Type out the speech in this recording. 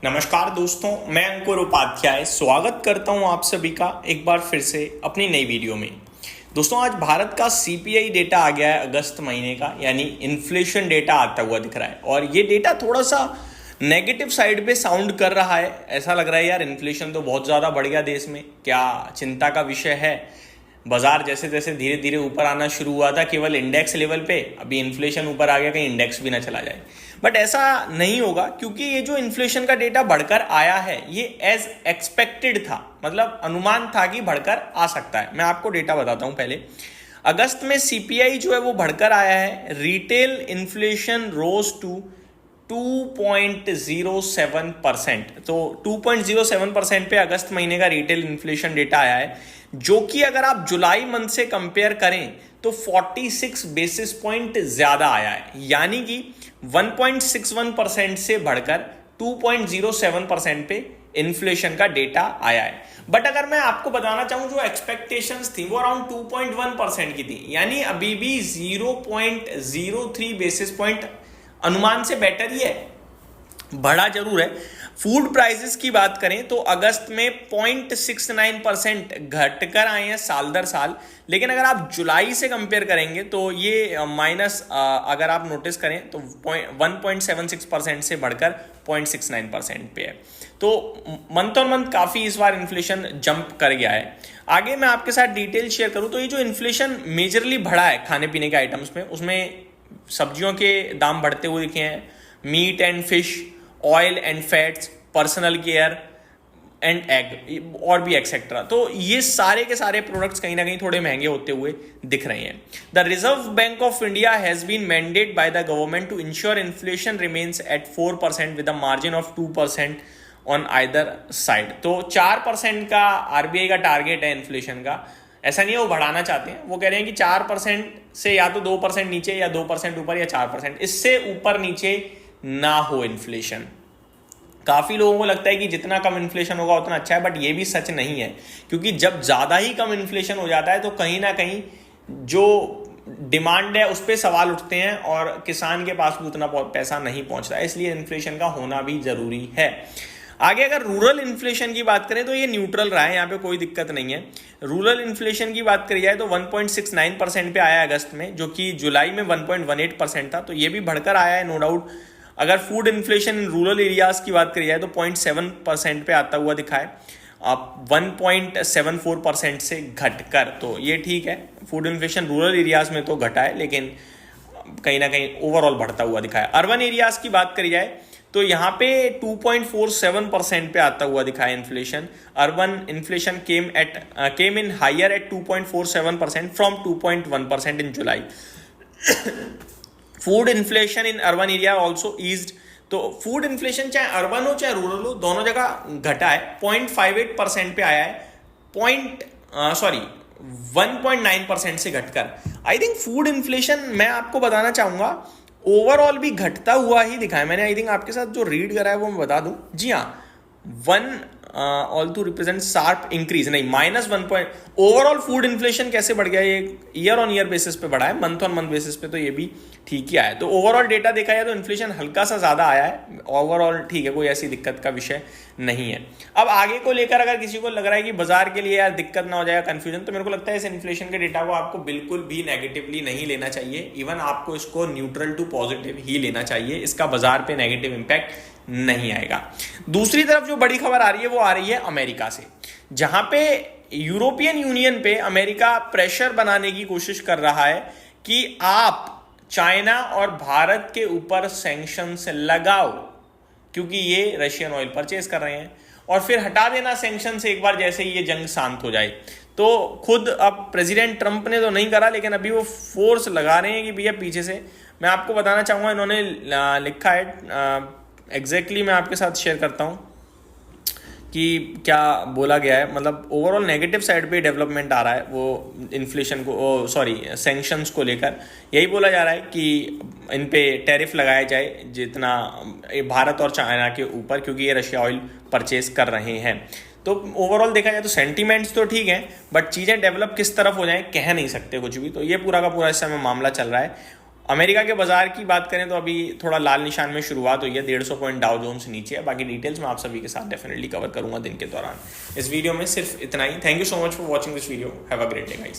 नमस्कार दोस्तों, मैं अंकुर उपाध्याय स्वागत करता हूं आप सभी का एक बार फिर से अपनी नई वीडियो में। दोस्तों, आज भारत का सीपीआई डेटा आ गया है अगस्त महीने का, यानी इन्फ्लेशन डेटा आता हुआ दिख रहा है और ये डेटा थोड़ा सा नेगेटिव साइड पे साउंड कर रहा है। ऐसा लग रहा है यार इन्फ्लेशन तो बहुत ज़्यादा बढ़ गया देश में, क्या चिंता का विषय है। बाजार जैसे जैसे धीरे धीरे ऊपर आना शुरू हुआ था केवल इंडेक्स लेवल पे, अभी इन्फ्लेशन ऊपर आ गया, कहीं इंडेक्स भी ना चला जाए। बट ऐसा नहीं होगा क्योंकि ये जो इन्फ्लेशन का डेटा बढ़कर आया है ये एज एक्सपेक्टेड था, मतलब अनुमान था कि बढ़कर आ सकता है। मैं आपको डेटा बताता हूं पहले। अगस्त में सीपीआई जो है वो बढ़कर आया है। Retail inflation rose to 2.07%। तो 2.07% पे अगस्त महीने का रिटेल इन्फ्लेशन डेटा आया है, जो कि अगर आप जुलाई मंथ से कंपेयर करें तो 46 बेसिस पॉइंट ज्यादा आया है, यानी कि 1.61% से बढ़कर 2.07% पे इन्फ्लेशन का डेटा आया है। बट अगर मैं आपको बताना चाहूं, जो एक्सपेक्टेशंस थी वो अराउंड 2.1% की थी, यानी अभी भी 0.03 बेसिस पॉइंट अनुमान से बेटर ही है, बढ़ा जरूर है। फूड प्राइसेस की बात करें तो अगस्त में 0.69% घटकर आए हैं साल दर साल, लेकिन अगर आप जुलाई से कंपेयर करेंगे तो ये माइनस, अगर आप नोटिस करें तो 1.76% से बढ़कर 0.69% पे है। तो मंथ ऑन मंथ काफी इस बार इन्फ्लेशन जंप कर गया है। आगे मैं आपके साथ डिटेल शेयर करूं तो ये जो इन्फ्लेशन मेजरली बढ़ा है खाने पीने के आइटम्स में, उसमें सब्जियों के दाम बढ़ते हुए दिखे हैं, meat and fish, oil and fats, personal care and egg और भी एक्सेट्रा। तो ये सारे के सारे प्रोडक्ट्स कहीं ना कहीं थोड़े महंगे होते हुए दिख रहे हैं। The Reserve Bank of India has been mandate by the government to ensure inflation remains at 4% with a margin of 2% on either side. तो 4% का आरबीआई का टारगेट है इन्फ्लेशन का। ऐसा नहीं है वो बढ़ाना चाहते हैं, वो कह रहे हैं कि 4% से या तो 2% नीचे या 2% ऊपर या 4%, इससे ऊपर नीचे ना हो इन्फ्लेशन। काफी लोगों को लगता है कि जितना कम इन्फ्लेशन होगा उतना अच्छा है, बट ये भी सच नहीं है, क्योंकि जब ज्यादा ही कम इन्फ्लेशन हो जाता है तो कहीं ना कहीं जो डिमांड है उस पर सवाल उठते हैं और किसान के पास भी उतना पैसा नहीं पहुंचता है, इसलिए इन्फ्लेशन का होना भी जरूरी है। आगे अगर रूरल इन्फ्लेशन की बात करें तो ये न्यूट्रल रहा है, यहाँ पे कोई दिक्कत नहीं है। रूरल इन्फ्लेशन की बात करी जाए तो 1.69% पे आया अगस्त में, जो कि जुलाई में 1.18% था, तो ये भी बढ़कर आया है नो डाउट। अगर food inflation in rural areas की बात करी जाए तो 0.7% पे आता हुआ दिखा है, अब 1.74% से घटकर, तो ये ठीक है। फूड इन्फ्लेशन रूरल एरियाज में तो घटा है, लेकिन कहीं ना कहीं ओवरऑल बढ़ता हुआ दिखा है। अर्बन एरियाज की बात करी जाए तो यहाँ पे 2.47% पे आता हुआ दिखा है inflation. Urban inflation came in higher at 2.47% from 2.1% in July. Food inflation in urban area also eased. तो फूड इन्फ्लेशन चाहे अर्बन हो चाहे रूरल हो, दोनों जगह घटा है, 0.58% पे आया है, 1.9% से घटकर। आई थिंक फूड इन्फ्लेशन, मैं आपको बताना चाहूंगा, ओवरऑल भी घटता हुआ ही दिखा है। मैंने आई थिंक आपके साथ जो रीड करा है वो मैं बता दूं। जी हाँ, all to represent sharp increase, नहीं -1 ओवरऑल फूड इन्फ्लेशन कैसे बढ़ गया, ये ईयर ऑन ईयर बेसिस पे बढ़ा है, मंथ ऑन मंथ बेसिस पे तो ये भी ठीक ही आया है। तो ओवरऑल डेटा देखा जाए तो इन्फ्लेशन हल्का सा ज्यादा आया है, ओवरऑल ठीक है, कोई ऐसी दिक्कत का विषय नहीं है। अब आगे को लेकर अगर किसी को लग रहा है कि बाजार के लिए यार दिक्कत ना हो जाएगा, कंफ्यूजन, तो मेरे को लगता है इस इन्फ्लेशन के डेटा को आपको बिल्कुल भी नेगेटिवली नहीं लेना चाहिए। इवन आपको इसको न्यूट्रल टू पॉजिटिव ही लेना चाहिए, इसका बाजार पे नेगेटिव इंपैक्ट नहीं आएगा। दूसरी तरफ जो बड़ी खबर आ रही है वो आ रही है अमेरिका से, जहां पे यूरोपियन यूनियन पे अमेरिका प्रेशर बनाने की कोशिश कर रहा है कि आप चाइना और भारत के ऊपर सैंक्शंस लगाओ, क्योंकि ये रशियन ऑयल परचेज कर रहे हैं, और फिर हटा देना सैंक्शन से एक बार जैसे ही ये जंग शांत हो जाए। तो खुद अब प्रेसिडेंट ट्रंप ने तो नहीं करा, लेकिन अभी वो फोर्स लगा रहे हैं कि भैया पीछे से। मैं आपको बताना चाहूंगा, इन्होंने लिखा है एग्जैक्टली, मैं आपके साथ शेयर करता हूं कि क्या बोला गया है। मतलब ओवरऑल नेगेटिव साइड पे डेवलपमेंट आ रहा है वो इन्फ्लेशन को, सैंक्शंस को लेकर। यही बोला जा रहा है कि इन पे टैरिफ लगाया जाए जितना भारत और चाइना के ऊपर, क्योंकि ये रशिया ऑयल परचेज कर रहे हैं। तो ओवरऑल देखा जाए तो सेंटीमेंट्स तो ठीक हैं, बट चीज़ें डेवलप किस तरफ हो जाएं कह नहीं सकते कुछ भी। तो ये पूरा का पूरा इस समय मामला चल रहा है। अमेरिका के बाजार की बात करें तो अभी थोड़ा लाल निशान में शुरुआत हुई है, 150 पॉइंट डाउ जोन्स नीचे है। बाकी डिटेल्स मैं आप सभी के साथ डेफिनेटली कवर करूंगा दिन के दौरान। इस वीडियो में सिर्फ इतना ही। Thank you so much for watching this video. Have a great day guys.